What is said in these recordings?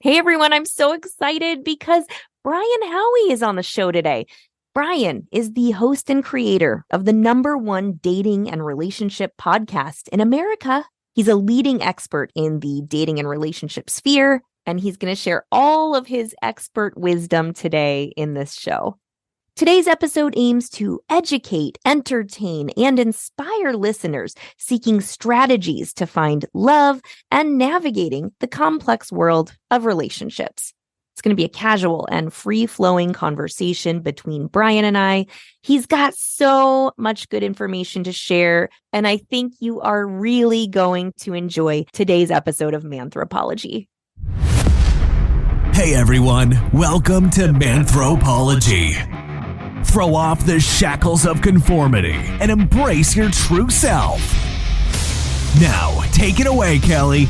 Hey everyone, I'm so excited because Brian Howie is on the show today. Brian is the host and creator of the #1 dating and relationship podcast in America. He's a leading expert in the dating and relationship sphere, and he's going to share all of his expert wisdom today in this show. Today's episode aims to educate, entertain, and inspire listeners seeking strategies to find love and navigating the complex world of relationships. It's going to be a casual and free-flowing conversation between Brian and I. He's got so much good information to share, and I think you are really going to enjoy today's episode of Manthropology. Hey everyone, welcome to Manthropology. Throw off the shackles of conformity and embrace your true self. Now, take it away, Kelli.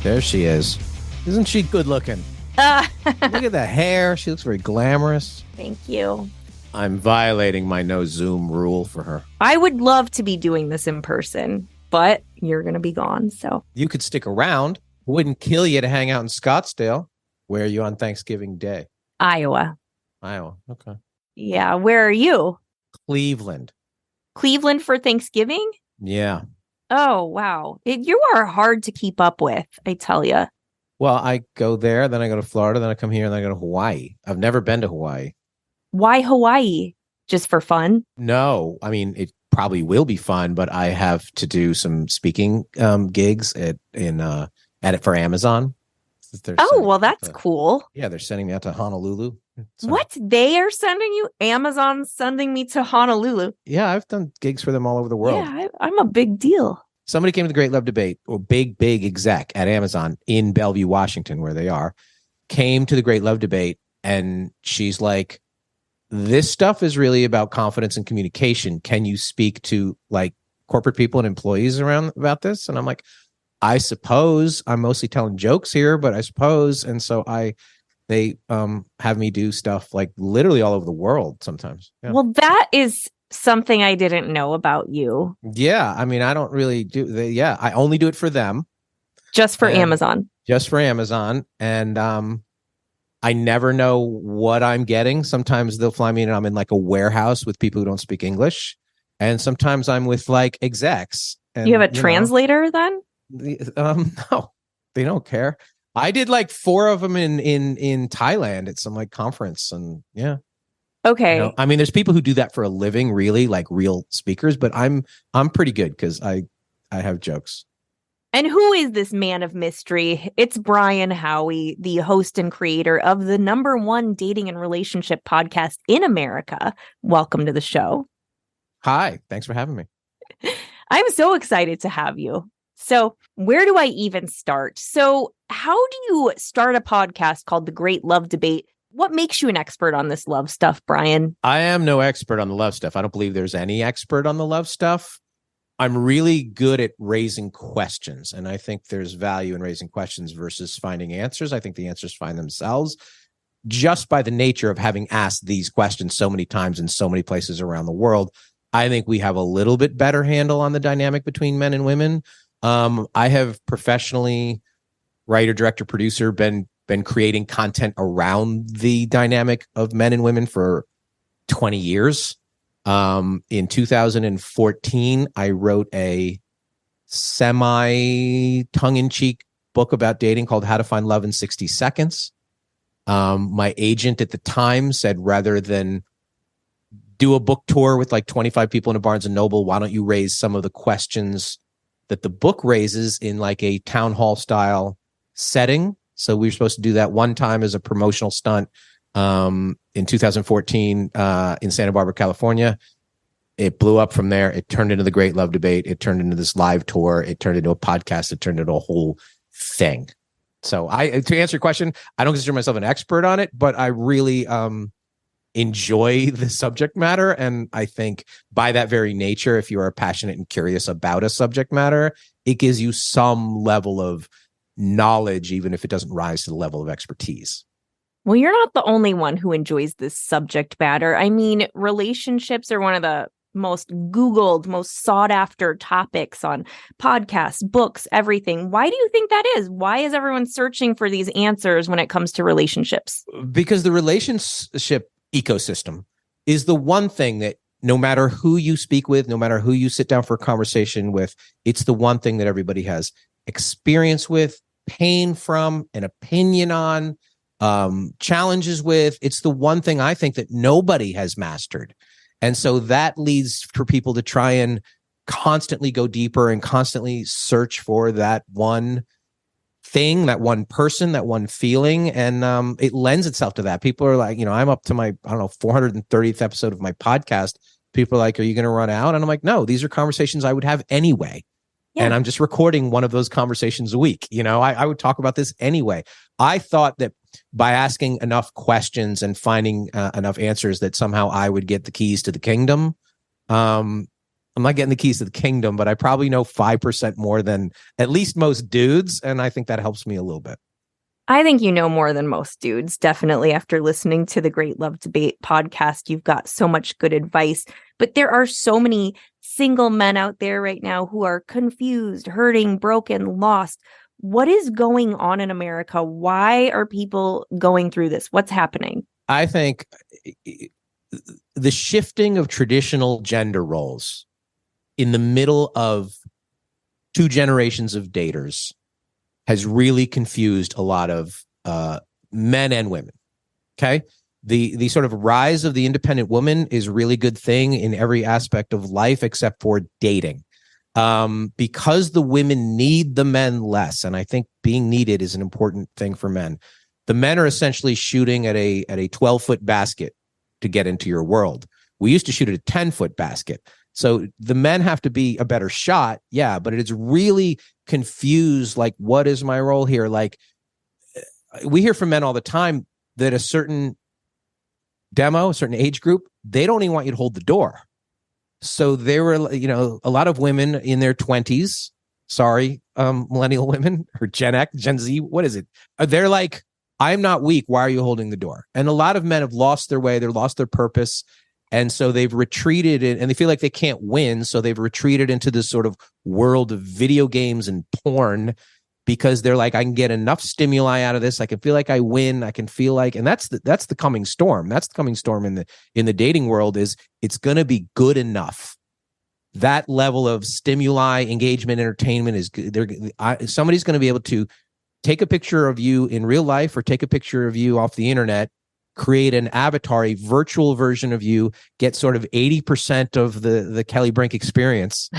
There she is. Isn't she good looking? Look at the hair. She looks very glamorous. Thank you. I'm violating my no Zoom rule for her. I would love to be doing this in person, but you're going to be gone, so. You could stick around. Wouldn't kill you to hang out in Scottsdale. Where are you on Thanksgiving Day? Iowa. Okay. Yeah, where are you? Cleveland. Cleveland for Thanksgiving? Yeah. Oh, wow. You are hard to keep up with, I tell you. Well, I go there, then I go to Florida, then I come here, and then I go to Hawaii. I've never been to Hawaii. Why Hawaii? Just for fun? No, I mean, it probably will be fun, but I have to do some speaking gigs for Amazon. Well, that's cool. Yeah, they're sending me out to Honolulu. So, what? They are sending you? Amazon's sending me to Honolulu? Yeah, I've done gigs for them all over the world. Yeah, I'm a big deal. Somebody came to the Great Love Debate, or big exec at Amazon in Bellevue, Washington, where they are, came to the Great Love Debate, and she's like, this stuff is really about confidence and communication. Can you speak to like corporate people and employees around about this? And I'm like, I suppose. I'm mostly telling jokes here, but I suppose. And so they have me do stuff like literally all over the world sometimes. Yeah. Well, that is something I didn't know about you. Yeah. I mean, I don't really do I only do it for them. Just for Amazon. Just for Amazon. And I never know what I'm getting. Sometimes they'll fly me in and I'm in like a warehouse with people who don't speak English. And sometimes I'm with like execs. And, you have a translator then? No, they don't care. I did like 4 of them in Thailand at some like conference, and yeah. Okay. I mean, there's people who do that for a living, really, like real speakers, but I'm pretty good because I have jokes. And who is this man of mystery? It's Brian Howie, the host and creator of the #1 dating and relationship podcast in America. Welcome to the show. Hi, thanks for having me. I'm so excited to have you. So where do I even start? So how do you start a podcast called The Great Love Debate? What makes you an expert on this love stuff, Brian? I am no expert on the love stuff. I don't believe there's any expert on the love stuff. I'm really good at raising questions, and I think there's value in raising questions versus finding answers. I think the answers find themselves just by the nature of having asked these questions so many times in so many places around the world. I think we have a little bit better handle on the dynamic between men and women. I have professionally, writer, director, producer, been creating content around the dynamic of men and women for 20 years. In 2014, I wrote a semi tongue-in-cheek book about dating called How to Find Love in 60 Seconds. My agent at the time said, rather than do a book tour with like 25 people in a Barnes and Noble, why don't you raise some of the questions that the book raises in like a town hall style setting? So we were supposed to do that one time as a promotional stunt in 2014 in Santa Barbara, California. It blew up from there. It turned into the Great Love Debate. It turned into this live tour. It turned into a podcast. It turned into a whole thing. So to answer your question, I don't consider myself an expert on it, but I really enjoy the subject matter. And I think by that very nature, if you are passionate and curious about a subject matter, it gives you some level of knowledge, even if it doesn't rise to the level of expertise. Well, you're not the only one who enjoys this subject matter. I mean, relationships are one of the most Googled, most sought after topics on podcasts, books, everything. Why do you think that is? Why is everyone searching for these answers when it comes to relationships? Because the relationship ecosystem is the one thing that no matter who you speak with, no matter who you sit down for a conversation with, it's the one thing that everybody has experience with, pain from, an opinion on, challenges with. It's the one thing I think that nobody has mastered. And so that leads for people to try and constantly go deeper and constantly search for that one thing, that one person, that one feeling. And it lends itself to that. People are like, I'm up to my, 430th episode of my podcast. People are like, are you going to run out? And I'm like, no, these are conversations I would have anyway. Yeah. And I'm just recording one of those conversations a week. I would talk about this anyway. I thought that by asking enough questions and finding enough answers that somehow I would get the keys to the kingdom. I'm not getting the keys to the kingdom, but I probably know 5% more than at least most dudes. And I think that helps me a little bit. I think you know more than most dudes, definitely. After listening to the Great Love Debate podcast, you've got so much good advice. But there are so many single men out there right now who are confused, hurting, broken, lost. What is going on in America? Why are people going through this? What's happening? I think the shifting of traditional gender roles in the middle of two generations of daters has really confused a lot of men and women. Okay. The sort of rise of the independent woman is a really good thing in every aspect of life except for dating. Because the women need the men less, and I think being needed is an important thing for men. The men are essentially shooting at a 12-foot basket to get into your world. We used to shoot at a 10-foot basket. So the men have to be a better shot. Yeah, but it's really confused. Like, what is my role here? Like, we hear from men all the time that a certain demo, a certain age group, they don't even want you to hold the door. So there were, a lot of women in their 20s, millennial women or Gen X, Gen Z, what is it? They're like, I'm not weak. Why are you holding the door? And a lot of men have lost their way. They've lost their purpose. And so they've retreated and they feel like they can't win. So they've retreated into this sort of world of video games and porn because they're like, I can get enough stimuli out of this. I can feel like I win. I can feel like, and that's the coming storm. That's the coming storm in the dating world is it's going to be good enough. That level of stimuli, engagement, entertainment is good. Somebody's going to be able to take a picture of you in real life or take a picture of you off the internet, create an avatar, a virtual version of you, get sort of 80% of the Kelli Brink experience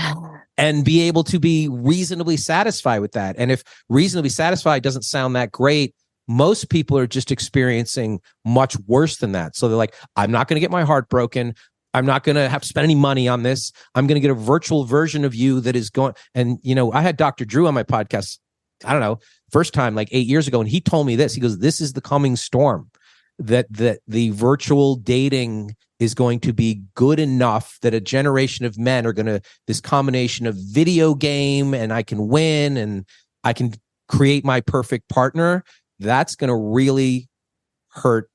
and be able to be reasonably satisfied with that. And if reasonably satisfied doesn't sound that great, most people are just experiencing much worse than that. So they're like, I'm not going to get my heart broken. I'm not going to have to spend any money on this. I'm going to get a virtual version of you that is going. And, I had Dr. Drew on my podcast, I don't know, first time like 8 years ago. And he told me this. He goes, this is the coming storm. That the virtual dating is going to be good enough that a generation of men are going to, this combination of video game and I can win and I can create my perfect partner, that's going to really hurt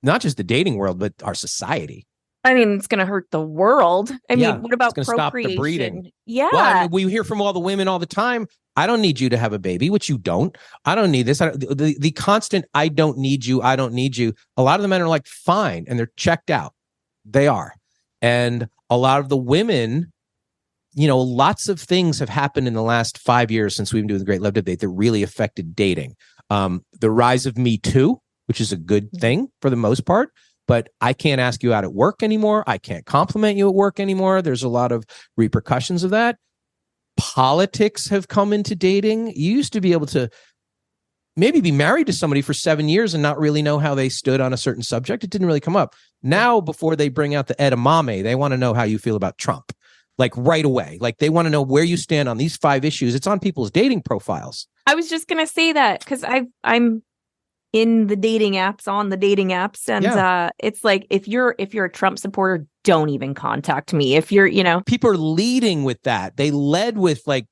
not just the dating world, but our society. I mean, it's going to hurt the world. I mean, what about procreation? Stop the breeding. Yeah. Well, we hear from all the women all the time. I don't need you to have a baby, which you don't. I don't need this. The constant, I don't need you. I don't need you. A lot of the men are like, fine. And they're checked out. They are. And a lot of the women, lots of things have happened in the last 5 years since we've been doing the Great Love Debate that really affected dating. The rise of Me Too, which is a good thing for the most part. But I can't ask you out at work anymore. I can't compliment you at work anymore. There's a lot of repercussions of that. Politics have come into dating. You used to be able to maybe be married to somebody for 7 years and not really know how they stood on a certain subject. It didn't really come up. Now, before they bring out the edamame, they want to know how you feel about Trump. Like right away. Like they want to know where you stand on these 5 issues. It's on people's dating profiles. I was just going to say that because I'm in the dating apps, and it's like if you're a Trump supporter, don't even contact me. If you're, people are leading with that. They led with like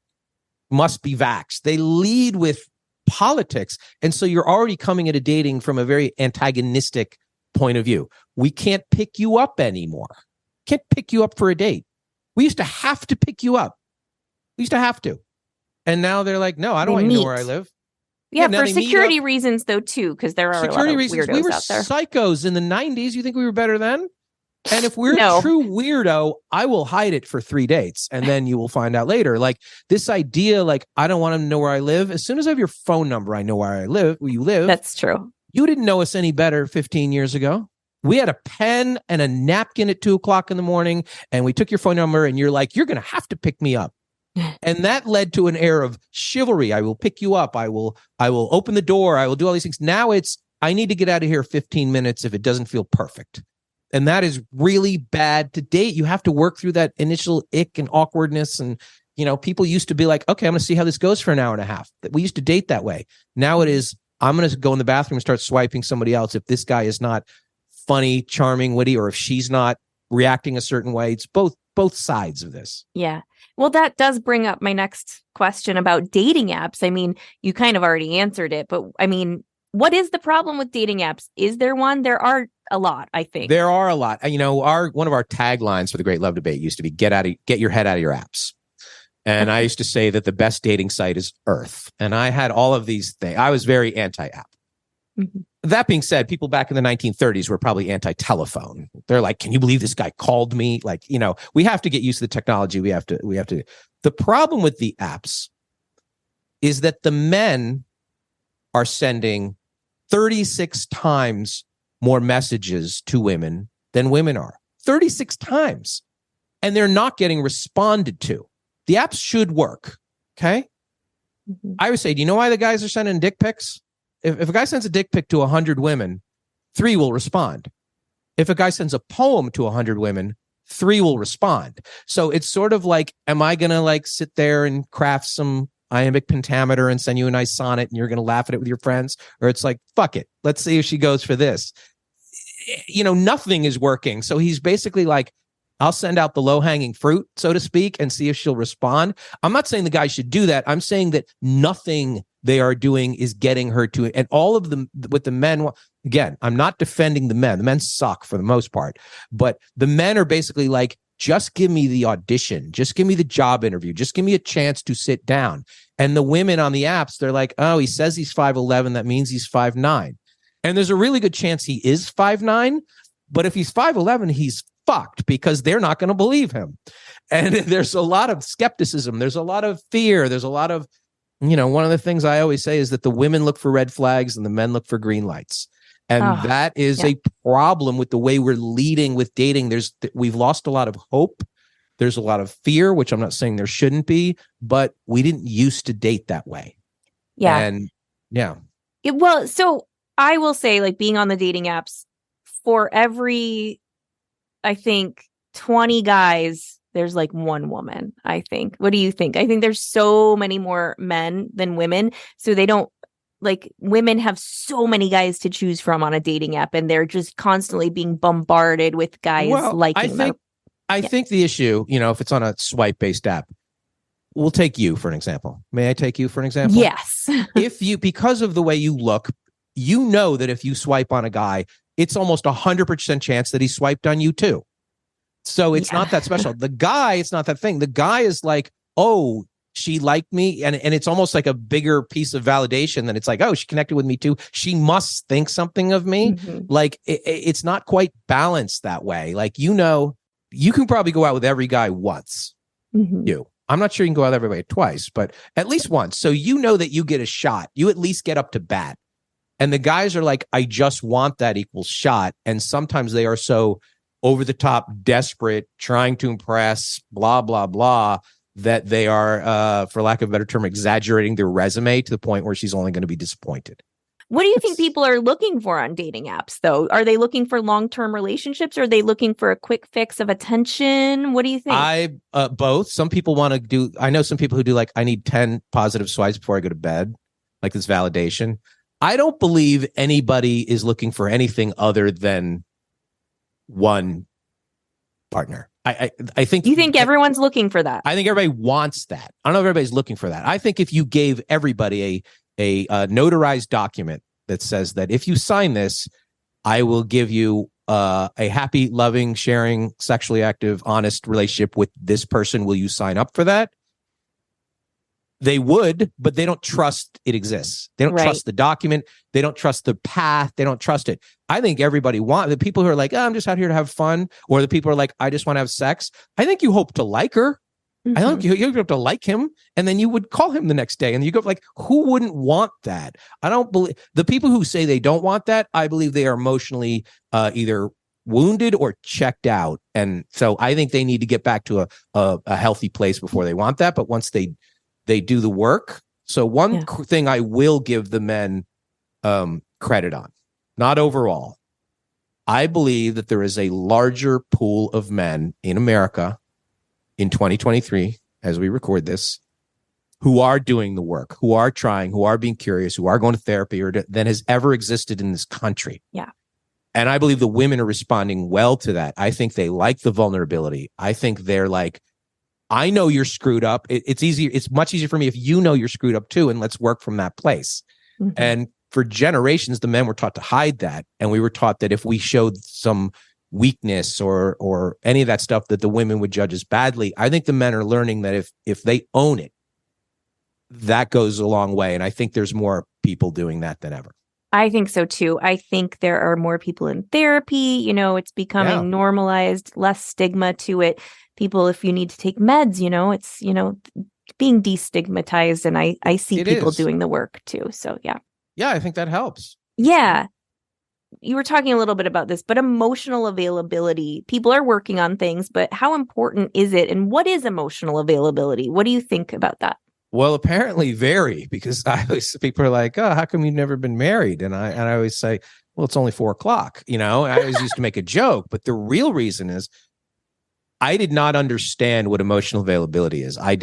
must be vaxxed. They lead with politics, and so you're already coming at a dating from a very antagonistic point of view. We can't pick you up anymore. Can't pick you up for a date. We used to have to pick you up. We used to have to. And now they're like, no, I don't want you to know where I live. Yeah, for security reasons, though, too, because there are a lot of weirdos we were out there. Psychos in the 90s. You think we were better then? And if we're a true weirdo, I will hide it for 3 dates, and then you will find out later. Like this idea, like I don't want them to know where I live. As soon as I have your phone number, I know where you live. That's true. You didn't know us any better 15 years ago. We had a pen and a napkin at 2:00 in the morning, and we took your phone number, and you're like, you're going to have to pick me up. And that led to an air of chivalry. I will pick you up. I will open the door. I will do all these things. Now it's, I need to get out of here 15 minutes if it doesn't feel perfect. And that is really bad to date. You have to work through that initial ick and awkwardness. And, people used to be like, okay, I'm going to see how this goes for an hour and a half. We used to date that way. Now it is, I'm going to go in the bathroom and start swiping somebody else. If this guy is not funny, charming, witty, or if she's not reacting a certain way, it's both sides of this. Yeah. Well, that does bring up my next question about dating apps. I mean, you kind of already answered it, but I mean, what is the problem with dating apps? Is there one? There are a lot, I think. There are a lot. One of our taglines for the Great Love Debate used to be get your head out of your apps. And I used to say that the best dating site is Earth. And I had all of these things. I was very anti-app. Mm-hmm. That being said, people back in the 1930s were probably anti-telephone. They're like, can you believe this guy called me? Like, we have to get used to the technology. We have to. The problem with the apps is that the men are sending 36 times more messages to women than women are. 36 times. And they're not getting responded to. The apps should work. Okay. Mm-hmm. I would say, do you know why the guys are sending dick pics? If a guy sends a dick pic to 100 women, 3 will respond. If a guy sends a poem to 100 women, 3 will respond. So it's sort of like, am I going to like sit there and craft some iambic pentameter and send you a nice sonnet and you're going to laugh at it with your friends? Or it's like, fuck it. Let's see if she goes for this. Nothing is working. So he's basically like, I'll send out the low-hanging fruit, so to speak, and see if she'll respond. I'm not saying the guy should do that. I'm saying that nothing they are doing is getting her to it. And all of them with the men, again, I'm not defending the men. The men suck for the most part. But the men are basically like, just give me the audition. Just give me the job interview. Just give me a chance to sit down. And the women on the apps, they're like, oh, he says he's 5'11". That means he's 5'9". And there's a really good chance he is 5'9". But if he's 5'11", he's fucked because they're not going to believe him. And there's a lot of skepticism. There's a lot of fear. There's a lot of, one of the things I always say is that the women look for red flags and the men look for green lights. And that is a problem with the way we're leading with dating. We've lost a lot of hope. There's a lot of fear, which I'm not saying there shouldn't be, but we didn't used to date that way. Yeah. And yeah. So I will say, like, being on the dating apps, for every, I think, 20 guys, there's like 1 woman, I think. What do you think? I think there's so many more men than women. So they don't, like, women have so many guys to choose from on a dating app, and they're just constantly being bombarded with guys liking them. I think the issue, if it's on a swipe-based app, we'll take you for an example. May I take you for an example? Yes. Because of the way you look, that if you swipe on a guy, it's almost 100% chance that he swiped on you too. So it's not that special. The guy, it's not that thing. The guy is like, oh, she liked me. And it's almost like a bigger piece of validation than it's like, oh, she connected with me too. She must think something of me. Mm-hmm. Like it's not quite balanced that way. Like, you can probably go out with every guy once. Mm-hmm. I'm not sure you can go out with everybody twice, but at least once. So that you get a shot. You at least get up to bat. And the guys are like, I just want that equal shot. And sometimes they are so over the top, desperate, trying to impress, blah, blah, blah, that they are, for lack of a better term, exaggerating their resume to the point where she's only going to be disappointed. What do you think people are looking for on dating apps, though? Are they looking for long-term relationships, or are they looking for a quick fix of attention? What do you think? Both. Some people want to do, I know some people who do like, I need 10 positive swipes before I go to bed, like this validation. I don't believe anybody is looking for anything other than one partner. I think you think everyone's looking for that. I think everybody wants that. I don't know if everybody's looking for that. I think if you gave everybody a notarized document that says that if you sign this, I will give you a happy, loving, sharing, sexually active, honest relationship with this person. Will you sign up for that? They would, but they don't trust it exists. They don't trust the document. They don't trust the path. They don't trust it. I think everybody the people who are like, I'm just out here to have fun, or the people who are like, I just want to have sex. I think you hope to like her. I think you hope to like him, and then you would call him the next day, and you go like, who wouldn't want that? I don't believe the people who say they don't want that. I believe they are emotionally either wounded or checked out, and so I think they need to get back to a healthy place before they want that. But once they do the work. So one thing I will give the men credit on, not overall. I believe that there is a larger pool of men in America in 2023, as we record this, who are doing the work, who are trying, who are being curious, who are going to therapy, than has ever existed in this country. Yeah. And I believe the women are responding well to that. I think they like the vulnerability. I think they're like, I know you're screwed up. It's easier. It's much easier for me if you know you're screwed up too, and let's work from that place. And for generations, the men were taught to hide that, and we were taught that if we showed some weakness or any of that stuff, that the women would judge us badly. I think the men are learning that if they own it, that goes a long way. And I think there's more people doing that than ever. I think so too. I think there are more people in therapy. It's becoming normalized, less stigma to it. People, if you need to take meds, it's, being destigmatized. And I see people doing the work too. So, yeah. Yeah, I think that helps. Yeah. You were talking a little bit about this, but emotional availability, people are working on things, but how important is it? And what is emotional availability? What do you think about that? Well, apparently very, because people are like, oh, how come you've never been married? And I always say, well, it's only 4:00. I always used to make a joke, but the real reason is I did not understand what emotional availability is. I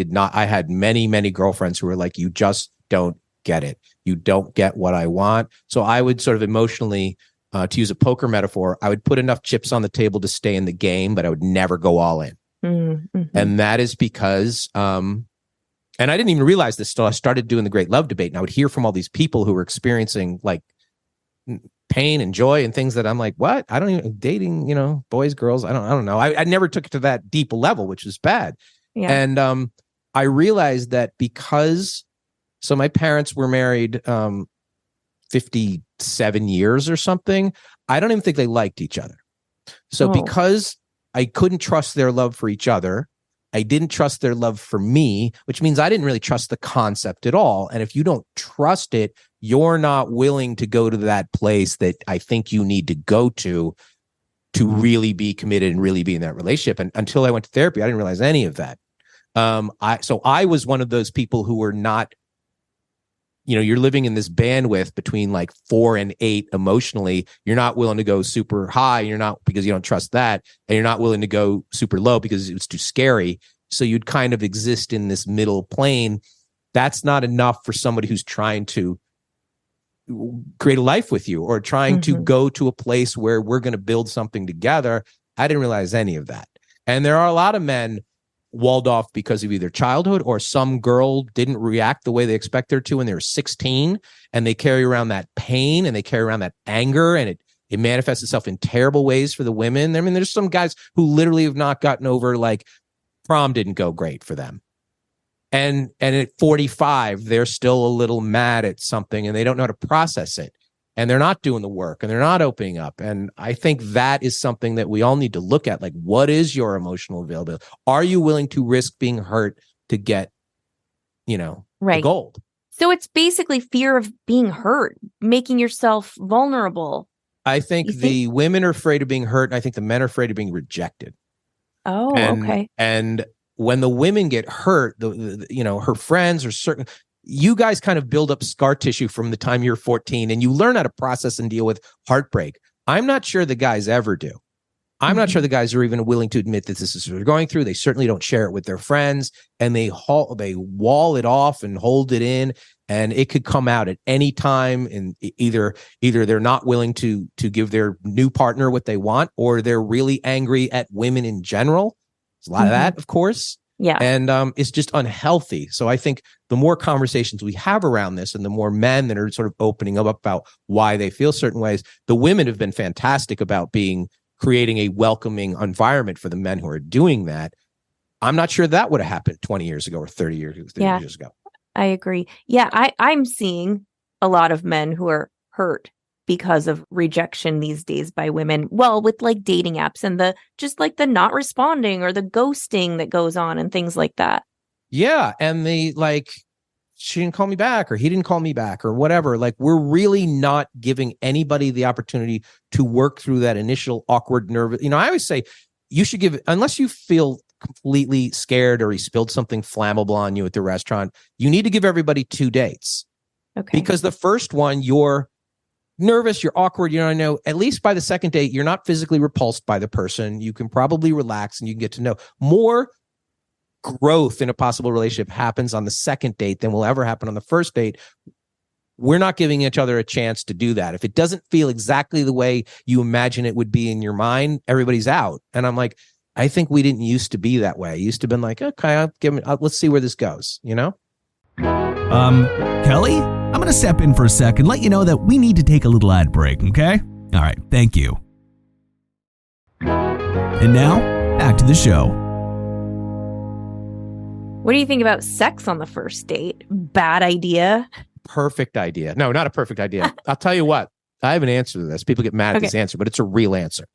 had many, many girlfriends who were like, you just don't get it. You don't get what I want. So I would sort of emotionally, to use a poker metaphor, I would put enough chips on the table to stay in the game, but I would never go all in. And that is because, and I didn't even realize this till I started doing the Great Love Debate. And I would hear from all these people who were experiencing like pain and joy and things that I'm like, what? I don't even dating, boys, girls. I don't know. I never took it to that deep level, which was bad. Yeah. And I realized that so my parents were married 57 years or something. I don't even think they liked each other. So because I couldn't trust their love for each other, I didn't trust their love for me, which means I didn't really trust the concept at all. And if you don't trust it, you're not willing to go to that place that I think you need to go to really be committed and really be in that relationship. And until I went to therapy, I didn't realize any of that. So I was one of those people who were not, you're living in this bandwidth between like 4 and 8 emotionally. You're not willing to go super high. You're not, because you don't trust that. And you're not willing to go super low because it's too scary. So you'd kind of exist in this middle plane. That's not enough for somebody who's trying to create a life with you or trying to go to a place where we're going to build something together. I didn't realize any of that. And there are a lot of men walled off because of either childhood or some girl didn't react the way they expect her to when they were 16, and they carry around that pain and they carry around that anger, and it manifests itself in terrible ways for the women. I mean, there's some guys who literally have not gotten over, like, prom didn't go great for them. And at 45, they're still a little mad at something and they don't know how to process it. And they're not doing the work and they're not opening up. And I think that is something that we all need to look at. Like, what is your emotional availability? Are you willing to risk being hurt to get, the gold? So it's basically fear of being hurt, making yourself vulnerable. I think the women are afraid of being hurt. And I think the men are afraid of being rejected. Oh, okay. And when the women get hurt, her friends or certain, you guys kind of build up scar tissue from the time you're 14 and you learn how to process and deal with heartbreak. I'm not sure the guys ever do. I'm not sure the guys are even willing to admit that this is what they're going through. They certainly don't share it with their friends, and they wall it off and hold it in, and it could come out at any time. And either they're not willing to give their new partner what they want, or they're really angry at women in general. There's a lot of that, of course. Yeah. And it's just unhealthy. So I think the more conversations we have around this and the more men that are sort of opening up about why they feel certain ways, the women have been fantastic about creating a welcoming environment for the men who are doing that. I'm not sure that would have happened 20 years ago or 30 years ago. I agree. Yeah, I'm seeing a lot of men who are hurt because of rejection these days by women. Well, with like dating apps and the not responding or the ghosting that goes on and things like that. Yeah. And she didn't call me back or he didn't call me back or whatever. Like, we're really not giving anybody the opportunity to work through that initial awkward, nervous. I always say you should give, unless you feel completely scared or he spilled something flammable on you at the restaurant, you need to give everybody 2 dates. Okay. Because the first one, you're nervous, you're awkward, at least by the second date, you're not physically repulsed by the person. You can probably relax and you can get to know. More growth in a possible relationship happens on the second date than will ever happen on the first date. We're not giving each other a chance to do that. If it doesn't feel exactly the way you imagine it would be in your mind, everybody's out. And I'm like, I think we didn't used to be that way. I used to have been like, okay, let's see where this goes, Kelli, I'm going to step in for a second, let you know that we need to take a little ad break, okay? All right, thank you. And now, back to the show. What do you think about sex on the first date? Bad idea? Perfect idea. No, not a perfect idea. I'll tell you what, I have an answer to this. People get mad at this answer, but it's a real answer.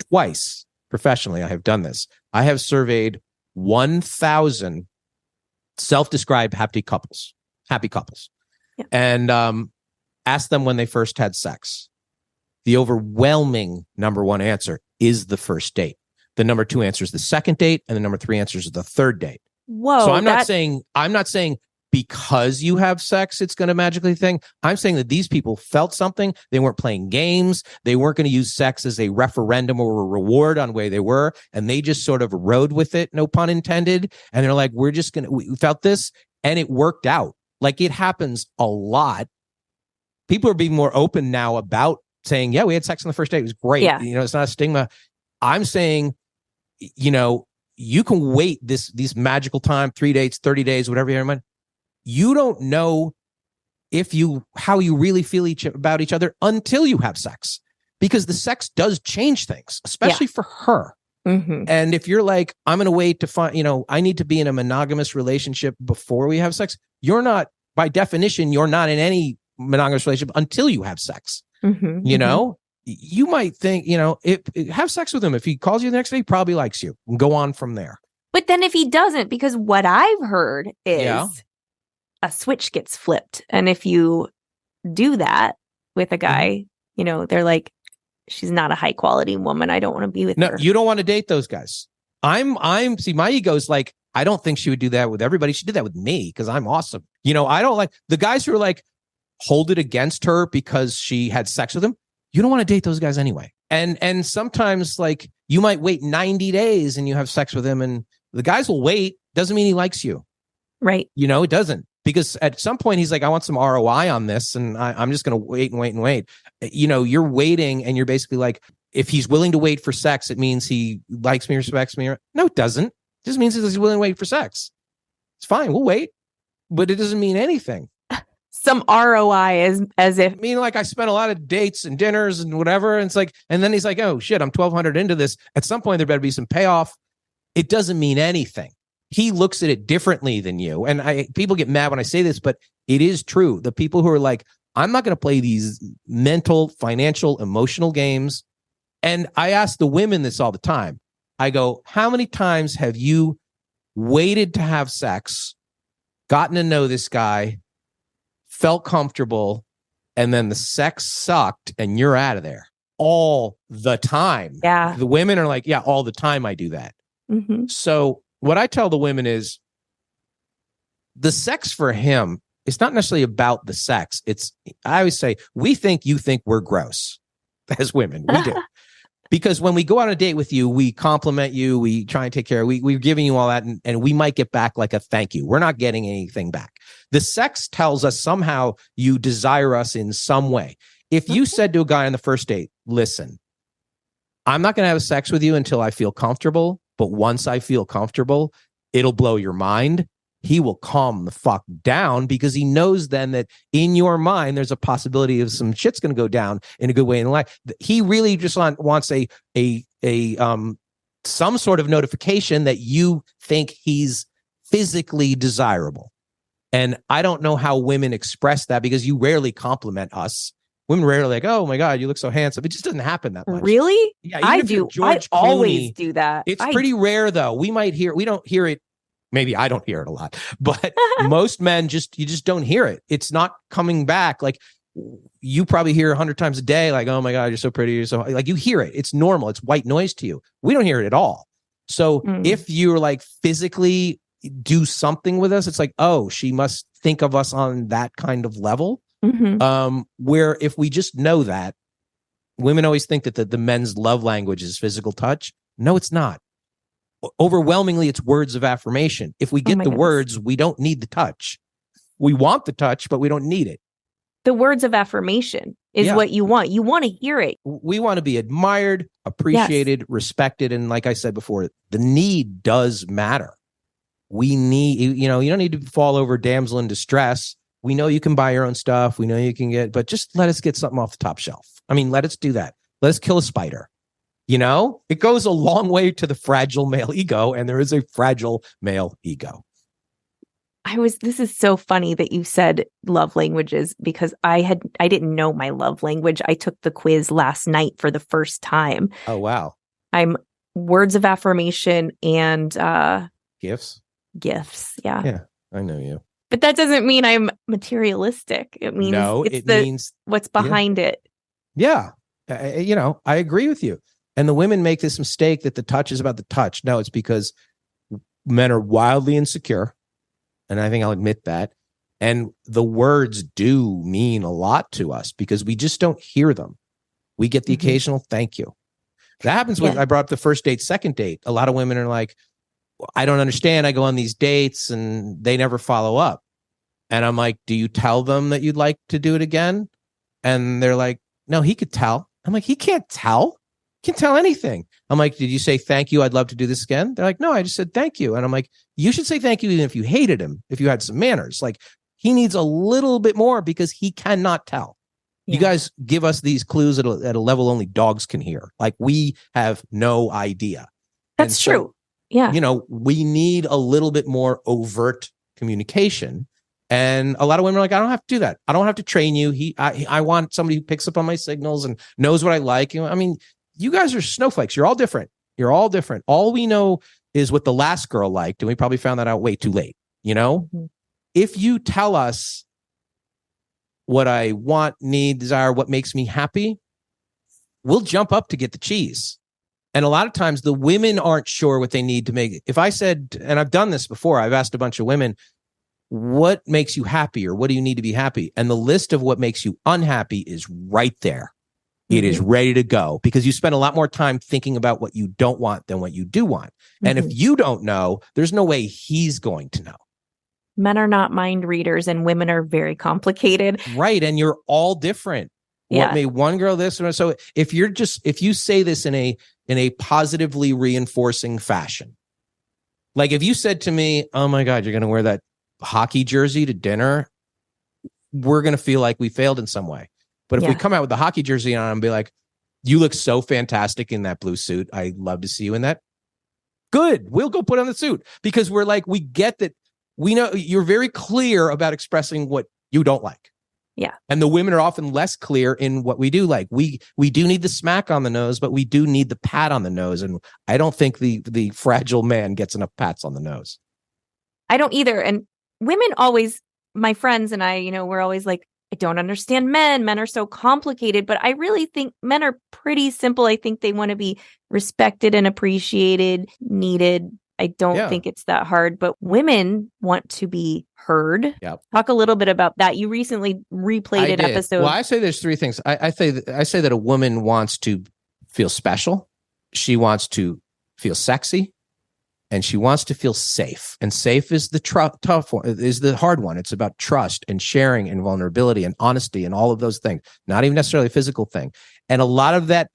Twice, professionally, I have done this. I have surveyed 1,000 self-described happy couples, yeah. And asked them when they first had sex. The overwhelming number one answer is the first date. The number two answer is the second date, and the number three answer is the third date. Whoa! So I'm not saying because you have sex, it's going to magically thing. I'm saying that these people felt something. They weren't playing games. They weren't going to use sex as a referendum or a reward on where they were. And they just sort of rode with it, no pun intended. And they're like, we felt this and it worked out. Like, it happens a lot. People are being more open now about saying, yeah, we had sex on the first date. It was great. Yeah. It's not a stigma. I'm saying, you can wait these magical time, 3 dates, 30 days, whatever you're in. You don't know how you really feel about each other until you have sex, because the sex does change things, especially for her. Mm-hmm. And if you're like, I'm going to wait to find, I need to be in a monogamous relationship before we have sex. You're not, by definition, you're not in any monogamous relationship until you have sex. Mm-hmm. You might think, have sex with him. If he calls you the next day, he probably likes you, and go on from there. But then if he doesn't, because what I've heard is a switch gets flipped. And if you do that with a guy, they're like, she's not a high quality woman. I don't want to be with her. No, you don't want to date those guys. See, my ego's like, I don't think she would do that with everybody. She did that with me because I'm awesome. I don't like the guys who are like, hold it against her because she had sex with him. You don't want to date those guys anyway. And sometimes, like, you might wait 90 days and you have sex with him, and the guys will wait. Doesn't mean he likes you. Right. It doesn't. Because at some point he's like, I want some ROI on this, and I'm just going to wait and wait and wait. You're waiting, and you're basically like, if he's willing to wait for sex, it means he likes me, respects me. No, it doesn't. It just means he's willing to wait for sex. It's fine. We'll wait. But it doesn't mean anything. Some ROI is as if, like, I spent a lot of dates and dinners and whatever. And it's like, and then he's like, oh shit, I'm 1,200 into this. At some point there better be some payoff. It doesn't mean anything. He looks at it differently than you. And people get mad when I say this, but it is true. The people who are like, I'm not going to play these mental, financial, emotional games. And I ask the women this all the time. I go, how many times have you waited to have sex, gotten to know this guy, felt comfortable, and then the sex sucked and you're out of there? All the time. Yeah. The women are like, yeah, all the time I do that. Mm-hmm. So what I tell the women is, the sex for him, it's not necessarily about the sex. I always say, we think you think we're gross as women. We do. Because when we go on a date with you, we compliment you, we try and take care of you, we're giving you all that, and we might get back like a thank you. We're not getting anything back. The sex tells us somehow you desire us in some way. If you said to a guy on the first date, listen, I'm not going to have sex with you until I feel comfortable, but once I feel comfortable, it'll blow your mind. He will calm the fuck down because he knows then that in your mind, there's a possibility of some shit's going to go down in a good way in life. He really just wants some sort of notification that you think he's physically desirable. And I don't know how women express that because you rarely compliment us. Women rarely like, oh my God, you look so handsome. It just doesn't happen that much. Really? Yeah, I do. I always do that. It's pretty rare though. We don't hear it. Maybe I don't hear it a lot, but most men you just don't hear it. It's not coming back. Like you probably hear 100 times a day, like, oh my God, you're so pretty. You're so like, you hear it. It's normal. It's white noise to you. We don't hear it at all. So if you're like physically do something with us, it's like, oh, she must think of us on that kind of level. Where if we just know that, women always think that the men's love language is physical touch. No, it's not. Overwhelmingly, it's words of affirmation. If we get the words, we don't need the touch. We want the touch, but we don't need it. The words of affirmation is what you want. You want to hear it. We want to be admired, appreciated, respected. And like I said before, the need does matter. We need, you don't need to fall over damsel in distress. We know you can buy your own stuff. We know you can but just let us get something off the top shelf. I mean, let us do that. Let us kill a spider. It goes a long way to the fragile male ego, and there is a fragile male ego. This is so funny that you said love languages because I didn't know my love language. I took the quiz last night for the first time. Oh, wow. I'm words of affirmation and gifts. Yeah. Yeah, I know you. But that doesn't mean I'm materialistic. It means means what's behind it. Yeah. I agree with you. And the women make this mistake that the touch is about the touch. No, it's because men are wildly insecure. And I think I'll admit that. And the words do mean a lot to us because we just don't hear them. We get the occasional thank you. That happens with, I brought up the first date, second date. A lot of women are like, I don't understand. I go on these dates and they never follow up. And I'm like, do you tell them that you'd like to do it again? And they're like, no, he could tell. I'm like, he can't tell. He can't tell anything. I'm like, did you say thank you? I'd love to do this again. They're like, no, I just said thank you. And I'm like, you should say thank you even if you hated him, if you had some manners. Like he needs a little bit more because he cannot tell. Yeah. You guys give us these clues at a level only dogs can hear. Like we have no idea. That's true. Yeah. We need a little bit more overt communication. And a lot of women are like, I don't have to do that. I don't have to train you. I want somebody who picks up on my signals and knows what I like. I mean, you guys are snowflakes. You're all different. All we know is what the last girl liked. And we probably found that out way too late. If you tell us what I want, need, desire, what makes me happy, we'll jump up to get the cheese. And a lot of times the women aren't sure what they need to make. If I said, and I've done this before, I've asked a bunch of women, what makes you happy or what do you need to be happy? And the list of what makes you unhappy is right there. It is ready to go because you spend a lot more time thinking about what you don't want than what you do want. And if you don't know, there's no way he's going to know. Men are not mind readers and women are very complicated. Right. And you're all different. What made one girl this? So if you say this in a positively reinforcing fashion, like if you said to me, oh my God, you're going to wear that hockey jersey to dinner, we're going to feel like we failed in some way. But if we come out with the hockey jersey on and be like, you look so fantastic in that blue suit. I'd love to see you in that. Good. We'll go put on the suit because we're like, we get that. We know you're very clear about expressing what you don't like. Yeah. And the women are often less clear in what we do like. We do need the smack on the nose, but we do need the pat on the nose. And I don't think the fragile man gets enough pats on the nose. I don't either. And women always, my friends and I, we're always like, I don't understand men. Men are so complicated, but I really think men are pretty simple. I think they want to be respected and appreciated, needed. I don't think it's that hard, but women want to be heard. Yep. Talk a little bit about that. You recently replayed an episode. Well, I say there's three things. I say that a woman wants to feel special. She wants to feel sexy. And she wants to feel safe. And safe is the tough one, is the hard one. It's about trust and sharing and vulnerability and honesty and all of those things, not even necessarily a physical thing. And a lot of that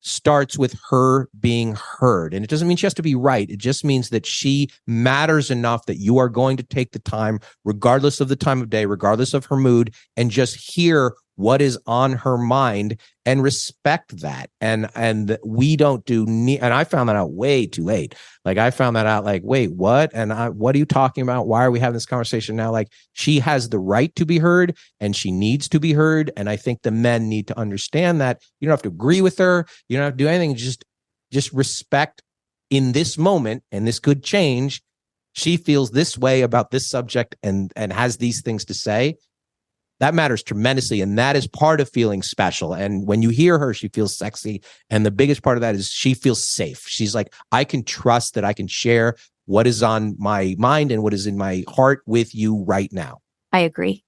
starts with her being heard. And it doesn't mean she has to be right. It just means that she matters enough that you are going to take the time, regardless of the time of day, regardless of her mood, and just hear what is on her mind and respect that. And we don't do, and I found that out way too late. Like I found that out like, wait, what? And what are you talking about? Why are we having this conversation now? Like she has the right to be heard and she needs to be heard. And I think the men need to understand that you don't have to agree with her. You don't have to do anything. Just respect in this moment, and this could change. She feels this way about this subject and has these things to say. That matters tremendously. And that is part of feeling special. And when you hear her, she feels sexy. And the biggest part of that is she feels safe. She's like, I can trust that I can share what is on my mind and what is in my heart with you right now. I agree.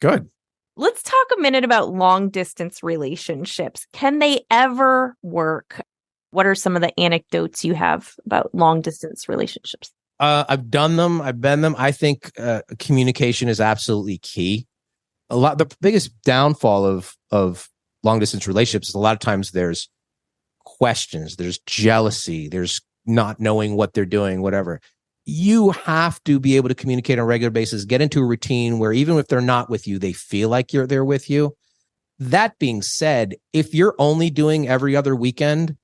Good. Let's talk a minute about long distance relationships. Can they ever work? What are some of the anecdotes you have about long distance relationships? I've done them. I've been them. I think communication is absolutely key. The biggest downfall of long distance relationships is a lot of times there's questions, there's jealousy, there's not knowing what they're doing, whatever. You have to be able to communicate on a regular basis, get into a routine where even if they're not with you, they feel like you're there with you. That being said, if you're only doing every other weekend,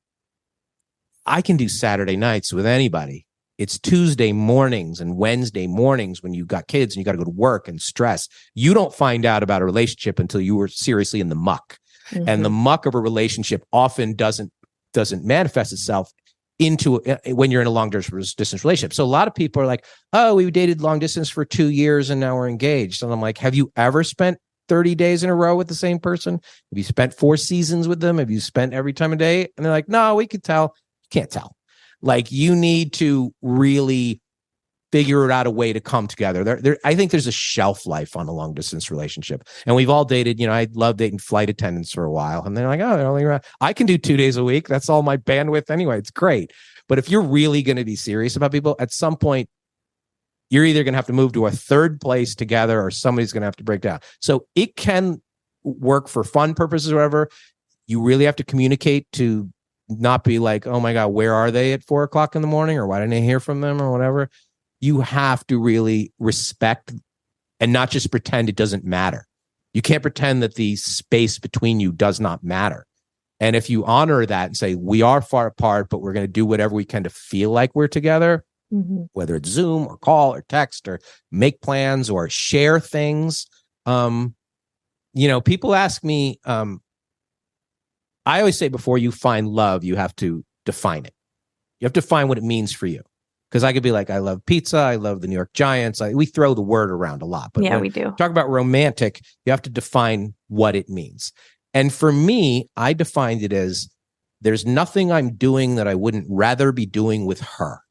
I can do Saturday nights with anybody. It's Tuesday mornings and Wednesday mornings when you've got kids and you got to go to work and stress. You don't find out about a relationship until you were seriously in the muck. Mm-hmm. And the muck of a relationship often doesn't manifest itself into when you're in a long distance relationship. So a lot of people are like, oh, we dated long distance for 2 years and now we're engaged. And I'm like, have you ever spent 30 days in a row with the same person? Have you spent 4 seasons with them? Have you spent every time of day? And they're like, no, we could tell. You can't tell. Like you need to really figure out a way to come together. I think there's a shelf life on a long distance relationship. And we've all dated, I love dating flight attendants for a while. And they're like, oh, they're only around. I can do 2 days a week. That's all my bandwidth anyway. It's great. But if you're really going to be serious about people, at some point, you're either going to have to move to a third place together or somebody's going to have to break down. So it can work for fun purposes or whatever. You really have to communicate to not be like, oh my God, where are they at 4 o'clock in the morning? Or why didn't I hear from them or whatever? You have to really respect and not just pretend it doesn't matter. You can't pretend that the space between you does not matter. And if you honor that and say, we are far apart, but we're going to do whatever we can to feel like we're together, mm-hmm. whether it's Zoom or call or text or make plans or share things. People ask me, I always say before you find love, you have to define it. You have to find what it means for you. Because I could be like, I love pizza. I love the New York Giants. We throw the word around a lot. But yeah, we do. Talk about romantic, you have to define what it means. And for me, I defined it as there's nothing I'm doing that I wouldn't rather be doing with her.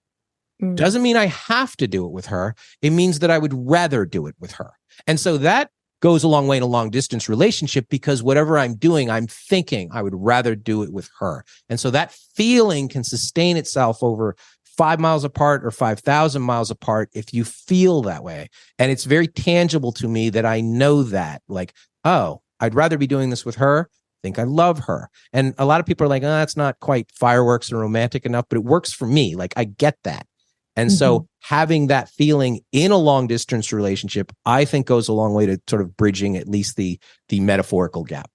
Mm. Doesn't mean I have to do it with her. It means that I would rather do it with her. And so that goes a long way in a long distance relationship because whatever I'm doing, I'm thinking I would rather do it with her. And so that feeling can sustain itself over 5 miles apart or 5,000 miles apart if you feel that way. And it's very tangible to me that I know that, like, oh, I'd rather be doing this with her. I think I love her. And a lot of people are like, oh, that's not quite fireworks and romantic enough, but it works for me. Like, I get that. And mm-hmm. so having that feeling in a long distance relationship, I think goes a long way to sort of bridging at least the metaphorical gap.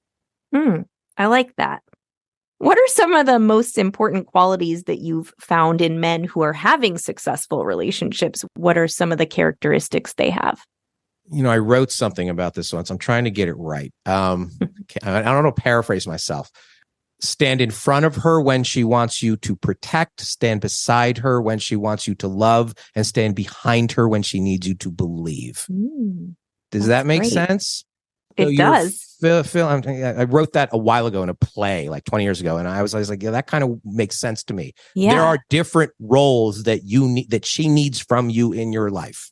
I like that. What are some of the most important qualities that you've found in men who are having successful relationships? What are some of the characteristics they have? I wrote something about this once. I'm trying to get it right. I don't know, paraphrase myself. Stand in front of her when she wants you to protect, stand beside her when she wants you to love, and stand behind her when she needs you to believe. Does that make sense? It does. Phil, I wrote that a while ago in a play, like 20 years ago, and I was like, yeah, that kind of makes sense to me. Yeah. There are different roles that you need, that she needs from you in your life.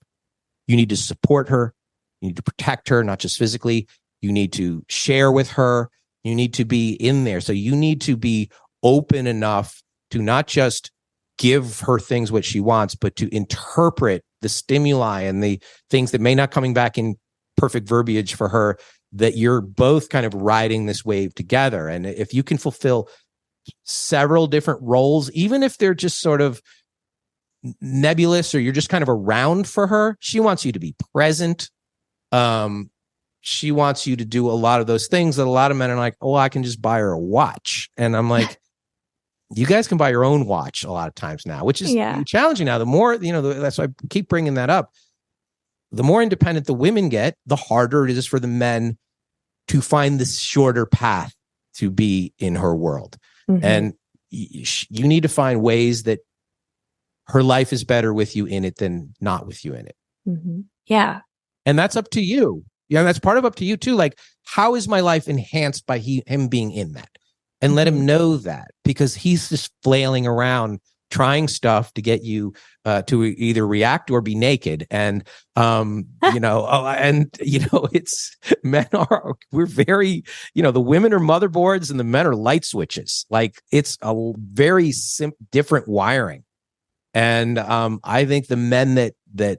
You need to support her. You need to protect her, not just physically. You need to share with her. You need to be in there. So you need to be open enough to not just give her things what she wants, but to interpret the stimuli and the things that may not coming back in perfect verbiage for her, that you're both kind of riding this wave together. And if you can fulfill several different roles, even if they're just sort of nebulous or you're just kind of around for her. She wants you to be present. She wants you to do a lot of those things that a lot of men are like, oh, I can just buy her a watch. And I'm like, you guys can buy your own watch a lot of times now, which is challenging now. The more, that's why I keep bringing that up. The more independent the women get, the harder it is for the men to find this shorter path to be in her world. Mm-hmm. And you need to find ways that her life is better with you in it than not with you in it. Mm-hmm. Yeah. And that's up to you. Yeah, that's part of up to you too. Like, how is my life enhanced by him being in that? And let him know that, because he's just flailing around trying stuff to get you to either react or be naked. And it's we're very, the women are motherboards and the men are light switches. Like, it's a very different wiring. And I think the men that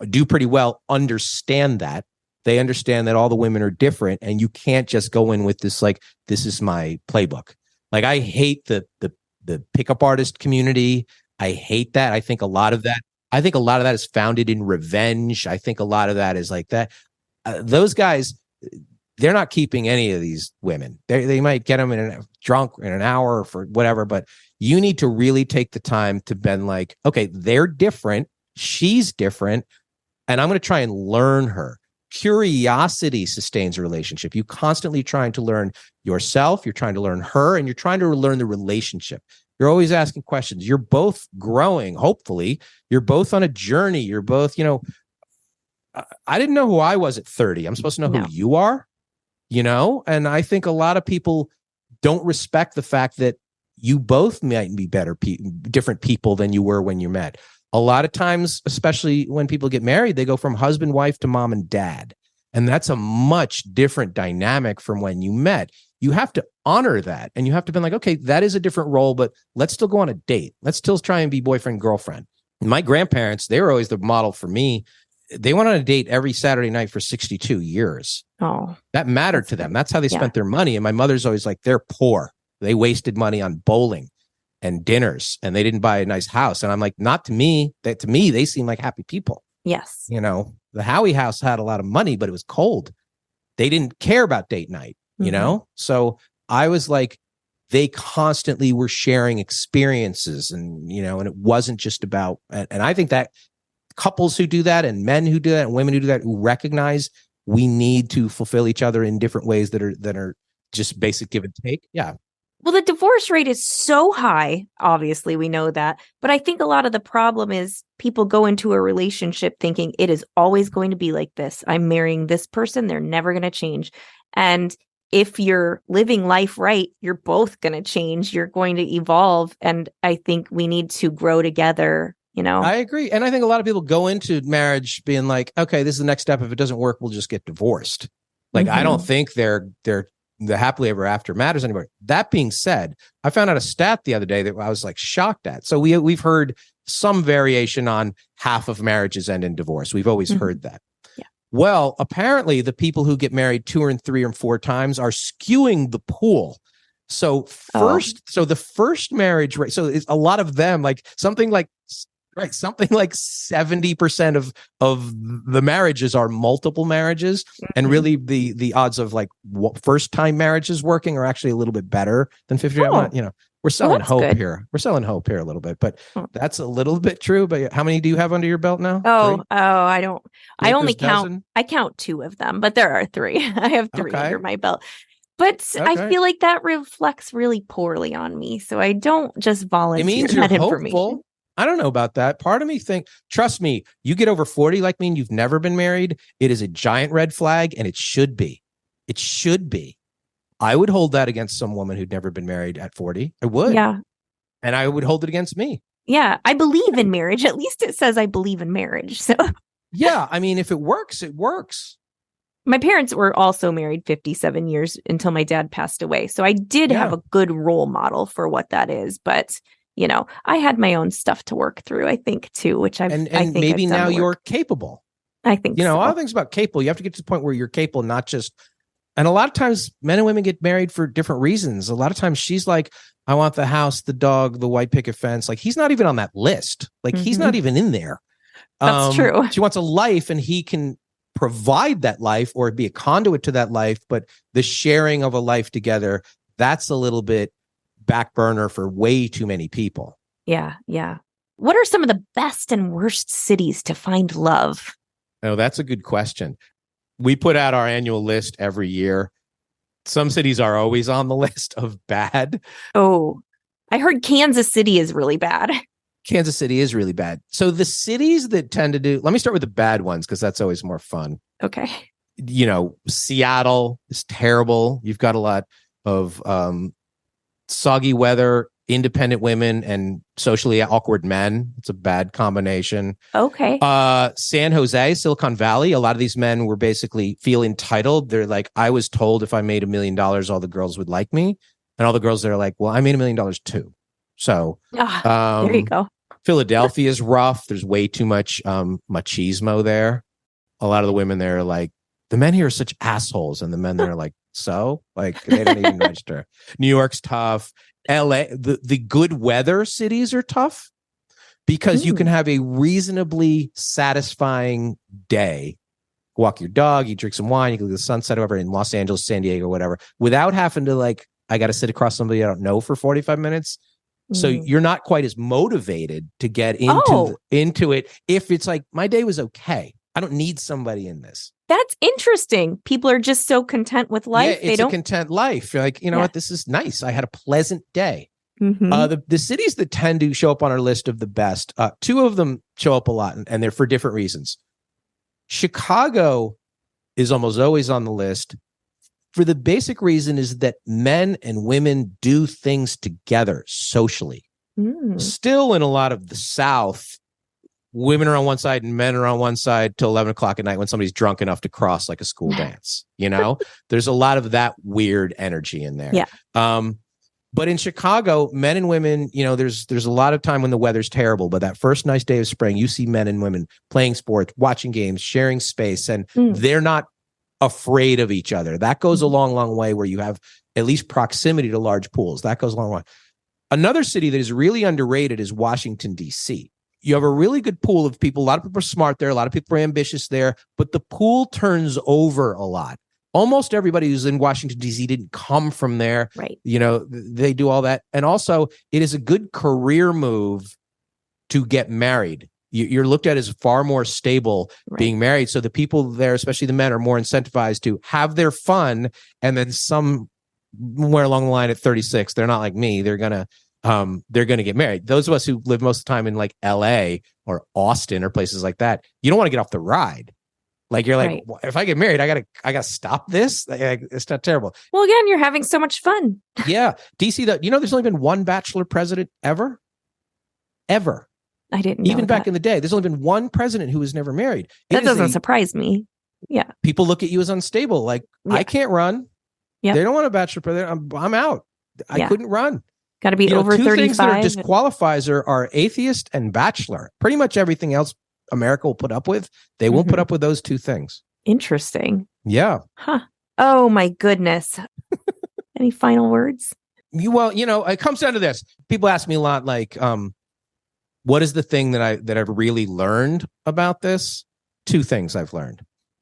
do pretty well understand that. They understand that all the women are different, and you can't just go in with this, like, this is my playbook. Like, I hate the pickup artist community. I hate that. I think a lot of that is founded in revenge. I think a lot of that is like that. Those guys, they're not keeping any of these women. They might get them drunk in an hour for whatever, but you need to really take the time to been like, okay, they're different. She's different. And I'm going to try and learn her. Curiosity sustains a relationship. You constantly trying to learn yourself, you're trying to learn her, and you're trying to learn the relationship. You're always asking questions. You're both growing, hopefully. You're both on a journey. You're both, I didn't know who I was at 30. I'm supposed to know who you are, and I think a lot of people don't respect the fact that you both might be different people than you were when you met. A lot of times, especially when people get married, they go from husband, wife to mom and dad. And that's a much different dynamic from when you met. You have to honor that. And you have to be like, okay, that is a different role, but let's still go on a date. Let's still try and be boyfriend, girlfriend. My grandparents, they were always the model for me. They went on a date every Saturday night for 62 years. Oh, that mattered to them. That's how they spent their money. And my mother's always like, they're poor. They wasted money on bowling and dinners, and they didn't buy a nice house. And I'm like, not to me. That to me, they seem like happy people. Yes. The Howie house had a lot of money, but it was cold. They didn't care about date night, So I was like, they constantly were sharing experiences, and and it wasn't just about. And I think that couples who do that, and men who do that, and women who do that, who recognize we need to fulfill each other in different ways that are just basic give and take. Yeah. Well, the divorce rate is so high. Obviously, we know that. But I think a lot of the problem is people go into a relationship thinking it is always going to be like this. I'm marrying this person. They're never going to change. And if you're living life right, you're both going to change. You're going to evolve. And I think we need to grow together. I agree. And I think a lot of people go into marriage being like, okay, this is the next step. If it doesn't work, we'll just get divorced. Like, I don't think they're the happily ever after matters anymore. That being said, I found out a stat the other day that I was like shocked at. So we've heard some variation on half of marriages end in divorce. We've always heard that. Yeah. Well, apparently the people who get married 2 or 3 or 4 times are skewing the pool. So the first marriage rate, so it's a lot of them, like something like 70% of the marriages are multiple marriages. And really the odds of like first time marriages working are actually a little bit better than 50. We're selling hope here. We're selling hope here a little bit, but that's a little bit true. But how many do you have under your belt now? I don't. I only count. I count 2 of them, but there are 3. I have 3 under my belt. But I feel like that reflects really poorly on me. So I don't just volunteer. It means you're hopeful. I don't know about that. Part of me trust me, you get over 40 like me and you've never been married, it is a giant red flag, and it should be. It should be. I would hold that against some woman who'd never been married at 40. I would. Yeah. And I would hold it against me. Yeah. I believe in marriage. At least it says I believe in marriage. So yeah. I mean, if it works, it works. My parents were also married 57 years until my dad passed away. So I did have a good role model for what that is. But I had my own stuff to work through, I think, too, which I think maybe now you're capable. I think so. All things about capable. You have to get to the point where you're capable, not just. And a lot of times men and women get married for different reasons. A lot of times she's like, I want the house, the dog, the white picket fence. Like, he's not even on that list. Like, he's not even in there. That's true. She wants a life, and he can provide that life or be a conduit to that life. But the sharing of a life together, that's a little bit back burner for way too many people. Yeah. Yeah. What are some of the best and worst cities to find love? Oh, that's a good question. We put out our annual list every year. Some cities are always on the list of bad. Oh, I heard Kansas City is really bad. Kansas City is really bad. So the cities that tend to do, let me start with the bad ones, because that's always more fun. Okay. Seattle is terrible. You've got a lot of soggy weather, independent women, and socially awkward men. It's a bad combination. Okay. San Jose, Silicon Valley, a lot of these men were basically feel entitled. They're like, I was told if I made $1 million, all the girls would like me. And all the girls are like, well, I made $1 million too. So there you go. Philadelphia is rough. There's way too much machismo there. A lot of the women there are like, the men here are such assholes. And the men there are like, so? Like, they don't even register. New York's tough. LA, the good weather cities are tough because you can have a reasonably satisfying day. Walk your dog, you drink some wine, you go to the sunset, whatever, in Los Angeles, San Diego, whatever, without having to, like, I got to sit across somebody I don't know for 45 minutes. So you're not quite as motivated to get into it. If it's like, my day was okay, I don't need somebody in this. That's interesting. People are just so content with life. Yeah, it's a content life. You're like, you know what? This is nice. I had a pleasant day. The cities that tend to show up on our list of the best, two of them show up a lot, and they're for different reasons. Chicago is almost always on the list for the basic reason is that men and women do things together socially. Still, in a lot of the South, women are on one side and men are on one side till 11 o'clock at night when somebody's drunk enough to cross like a school dance. There's a lot of that weird energy in there. Yeah. But in Chicago, men and women, there's a lot of time when the weather's terrible. But that first nice day of spring, you see men and women playing sports, watching games, sharing space, and they're not afraid of each other. That goes a long, long way where you have at least proximity to large pools. That goes a long way. Another city that is really underrated is Washington, D.C. You have a really good pool of people. A lot of people are smart there. A lot of people are ambitious there. But the pool turns over a lot. Almost everybody who's in Washington, D.C. didn't come from there. Right. They do all that. And also, it is a good career move to get married. You're looked at as far more stable being married. So the people there, especially the men, are more incentivized to have their fun. And then somewhere along the line at 36, they're not like me. They're going to get married. Those of us who live most of the time in like LA or Austin or places like that, you don't want to get off the ride. Like, you're like, if I get married, I gotta stop this. It's not terrible. Well, again, you're having so much fun. Yeah. DC, there's only been one bachelor president ever. I didn't know Even that. back in the day, there's only been one president who was never married. That doesn't surprise me. Yeah. People look at you as unstable. Like, I can't run. Yep. They don't want a bachelor president. I'm out. I couldn't run. Got to be over 35. Two things that are disqualifiers are atheist and bachelor. Pretty much everything else America will put up with, they won't put up with those two things. Interesting. Yeah. Huh. Oh, my goodness. Any final words? It comes down to this. People ask me a lot, like, what is the thing that I've really learned about this? Two things I've learned.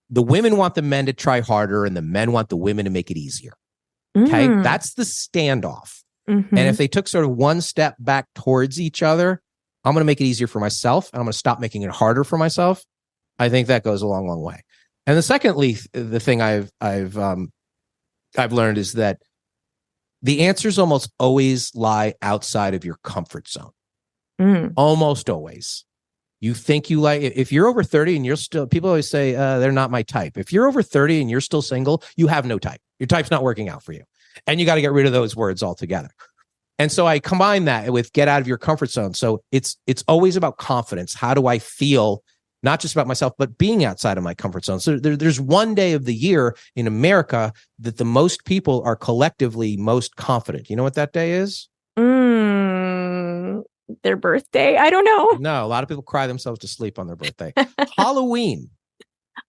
The women want the men to try harder, and the men want the women to make it easier. Okay. That's the standoff. And if they took sort of one step back towards each other, I'm going to make it easier for myself, and I'm going to stop making it harder for myself. I think that goes a long, long way. And the thing I've learned is that the answers almost always lie outside of your comfort zone. Almost always. You think you like, if you're over 30 and you're still, people always say, they're not my type. If you're over 30 and you're still single, you have no type. Your type's not working out for you. And you got to get rid of those words altogether. And so I combine that with get out of your comfort zone. So it's always about confidence. How do I feel, not just about myself, but being outside of my comfort zone? So there's one day of the year in America that the most people are collectively most confident. You know what that day is? Their birthday? I don't know. No, a lot of people cry themselves to sleep on their birthday. Halloween.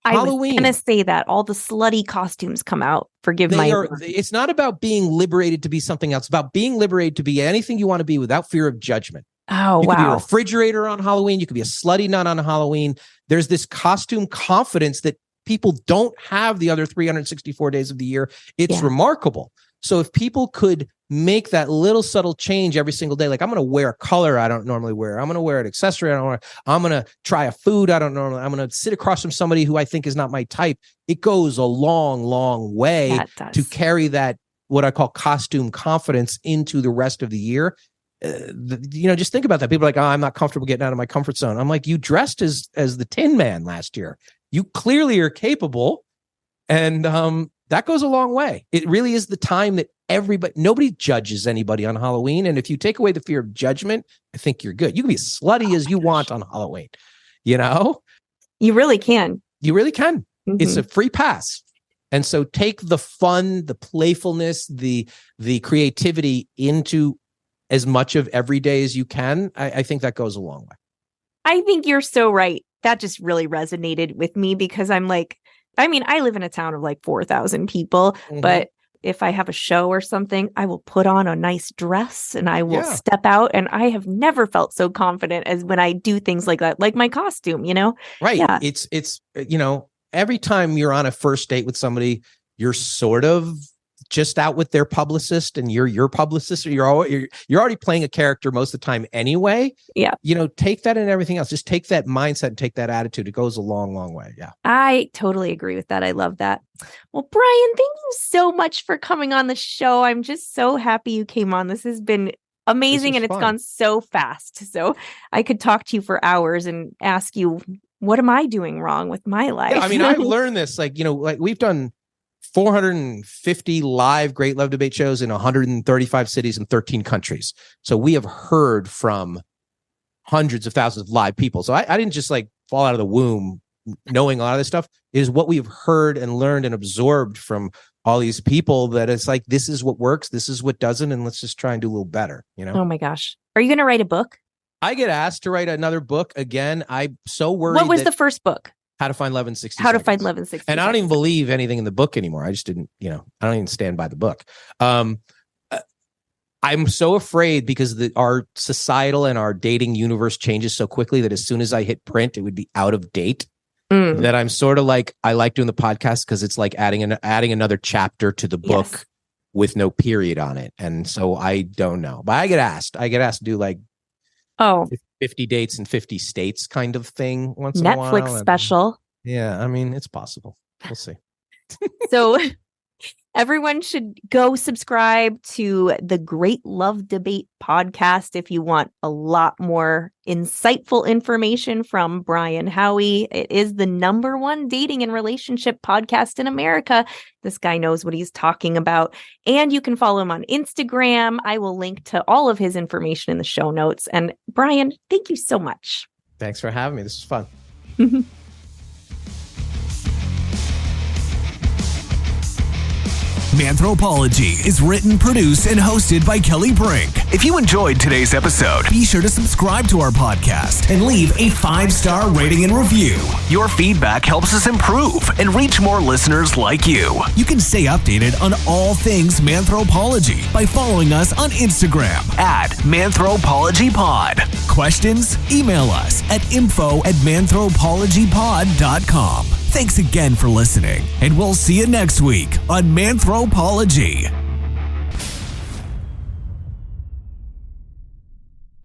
I was going to say that. All the slutty costumes come out. It's not about being liberated to be something else. It's about being liberated to be anything you want to be without fear of judgment. Oh, you wow. You could be a refrigerator on Halloween. You could be a slutty nun on Halloween. There's this costume confidence that people don't have the other 364 days of the year. It's remarkable. So if people could make that little subtle change every single day, like I'm going to wear a color I don't normally wear. I'm going to wear an accessory I don't wear. I'm going to try a food I don't normally. I'm going to sit across from somebody who I think is not my type. It goes a long, long way to carry that, what I call costume confidence, into the rest of the year. Just think about that. People are like, I'm not comfortable getting out of my comfort zone. I'm like, you dressed as the Tin Man last year. You clearly are capable. And that goes a long way. It really is the time that nobody judges anybody on Halloween. And if you take away the fear of judgment, I think you're good. You can be as slutty as you want on Halloween. You really can. You really can. Mm-hmm. It's a free pass. And so take the fun, the playfulness, the creativity into as much of every day as you can. I think that goes a long way. I think you're so right. That just really resonated with me because I'm like, I live in a town of like 4,000 people, but if I have a show or something, I will put on a nice dress and I will step out. And I have never felt so confident as when I do things like that, like my costume, Right. Yeah. It's every time you're on a first date with somebody, you're sort of just out with their publicist and you're your publicist, or you're already playing a character most of the time anyway. Yeah. Take that and everything else. Just take that mindset and take that attitude. It goes a long, long way. Yeah. I totally agree with that. I love that. Well, Brian, thank you so much for coming on the show. I'm just so happy you came on. This has been amazing and it's gone so fast. So I could talk to you for hours and ask you, what am I doing wrong with my life? Yeah, I've learned this, like we've done 450 live Great Love Debate shows in 135 cities and 13 countries. So we have heard from hundreds of thousands of live people. So I didn't just like fall out of the womb knowing a lot of this stuff. It is what we've heard and learned and absorbed from all these people that it's like, this is what works, this is what doesn't, and let's just try and do a little better, Oh my gosh. Are you going to write a book? I get asked to write another book again. I'm so worried. What was the first book? How to Find Love in 60 How Seconds. to Find Love in 60 And I don't even believe anything in the book anymore. I just didn't, I don't even stand by the book. I'm so afraid because our societal and our dating universe changes so quickly that as soon as I hit print, it would be out of date. That I'm sort of like, I like doing the podcast because it's like adding another chapter to the book with no period on it. And so I don't know. But I get asked to do like 50 dates in 50 states kind of thing once in a while. Netflix special. Yeah, it's possible. We'll see. So everyone should go subscribe to the Great Love Debate podcast if you want a lot more insightful information from Brian Howie. It is the #1 dating and relationship podcast in America. This guy knows what he's talking about. And you can follow him on Instagram. I will link to all of his information in the show notes. And Brian, thank you so much. Thanks for having me. This is fun. Manthropology is written, produced, and hosted by Kelli Brink. If you enjoyed today's episode, be sure to subscribe to our podcast and leave a 5-star rating and review. Your feedback helps us improve and reach more listeners like you. You can stay updated on all things Manthropology by following us on Instagram @ManthropologyPod. Questions? Email us at info@manthropologypod.com. Thanks again for listening, and we'll see you next week on Manthropology.